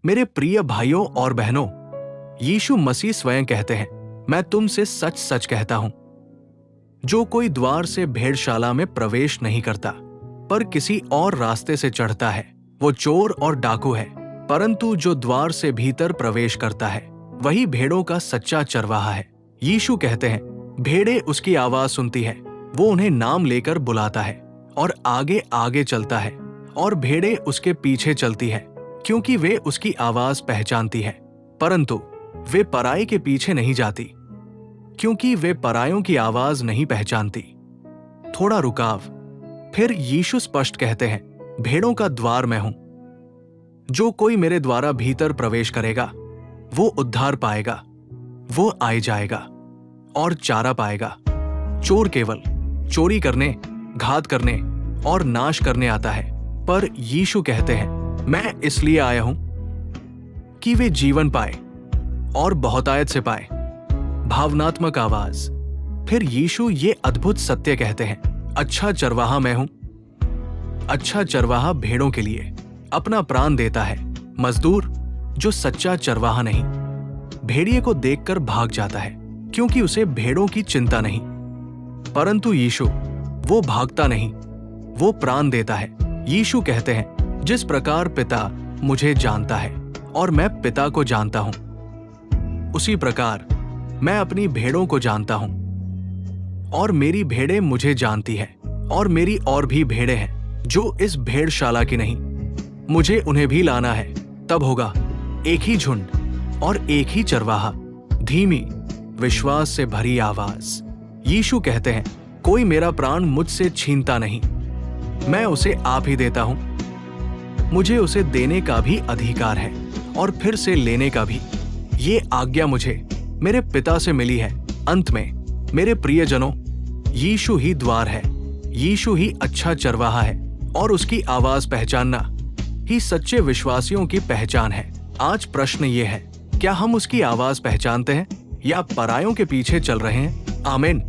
मेरे प्रिय भाइयों और बहनों, यीशु मसीह स्वयं कहते हैं, मैं तुमसे सच सच कहता हूं, जो कोई द्वार से भेड़शाला में प्रवेश नहीं करता पर किसी और रास्ते से चढ़ता है, वो चोर और डाकू है। परंतु जो द्वार से भीतर प्रवेश करता है, वही भेड़ों का सच्चा चरवाहा है। यीशु कहते हैं, भेड़ें उसकी आवाज सुनती है, वो उन्हें नाम लेकर बुलाता है और आगे आगे चलता है, और भेड़ें उसके पीछे चलती है, क्योंकि वे उसकी आवाज पहचानती है। परंतु वे पराये के पीछे नहीं जाती, क्योंकि वे परायों की आवाज नहीं पहचानती। थोड़ा रुकाव, फिर यीशु स्पष्ट कहते हैं, भेड़ों का द्वार मैं हूं। जो कोई मेरे द्वारा भीतर प्रवेश करेगा, वो उद्धार पाएगा, वो आए जाएगा और चारा पाएगा। चोर केवल चोरी करने, घात करने और नाश करने आता है, पर यीशु कहते हैं, मैं इसलिए आया हूं कि वे जीवन पाए और बहुतायत से पाए। भावनात्मक आवाज, फिर यीशु ये अद्भुत सत्य कहते हैं, अच्छा चरवाहा मैं हूं। अच्छा चरवाहा भेड़ों के लिए अपना प्राण देता है। मजदूर जो सच्चा चरवाहा नहीं, भेड़िए को देखकर भाग जाता है, क्योंकि उसे भेड़ों की चिंता नहीं। परंतु यीशु, वो भागता नहीं, वो प्राण देता है। यीशु कहते हैं, जिस प्रकार पिता मुझे जानता है और मैं पिता को जानता हूं, उसी प्रकार मैं अपनी भेड़ों को जानता हूं, और मेरी भेड़ें मुझे जानती है, और मेरी और भी भेड़ें हैं जो इस भेड़शाला की नहीं। मुझे उन्हें भी लाना है, तब होगा एक ही झुंड और एक ही चरवाहा। धीमी, विश्वास से भरी आवाज। यीशु कहते हैं, कोई मेरा प्राण मुझसे छीनता नहीं, मैं उसे आप ही देता हूं। मुझे उसे देने का भी अधिकार है और फिर से लेने का भी। ये आज्ञा मुझे मेरे पिता से मिली है। अंत में मेरे प्रियजनों, यीशु ही द्वार है, यीशु ही अच्छा चरवाहा है, और उसकी आवाज पहचानना ही सच्चे विश्वासियों की पहचान है। आज प्रश्न ये है, क्या हम उसकी आवाज पहचानते हैं या परायों के पीछे चल रहे हैं? आमीन।